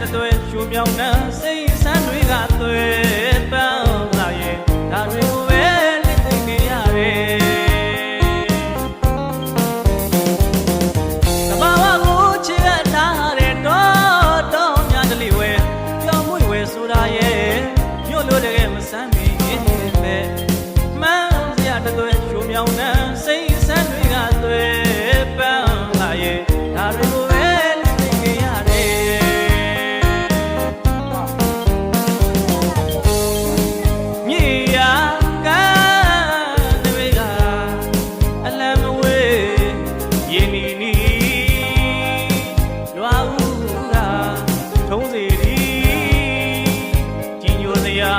တသွဲရှူမြောင်နှံစိတ်ဆန်းတွေကသွဲပန်းလာရဲ့ဒါတွေကိုပဲလက်သိနေရတယ်တဘာဝကိုချစ်ရတာတဲ့တော့များတလိဝဲပြောင်းမွေဝဲဆိုတာရဲ့မြို့လို့တကယ်မဆန်းမီပဲမှန်းစရာတသွဲရှူမြောင်နှံစိတ်ဆန်းတွေကသွဲပန်းလာရဲ့ဒါတွေကိုပဲလက်သိနေရတယ်ထုံးစီဒီကြီးညိုစရာ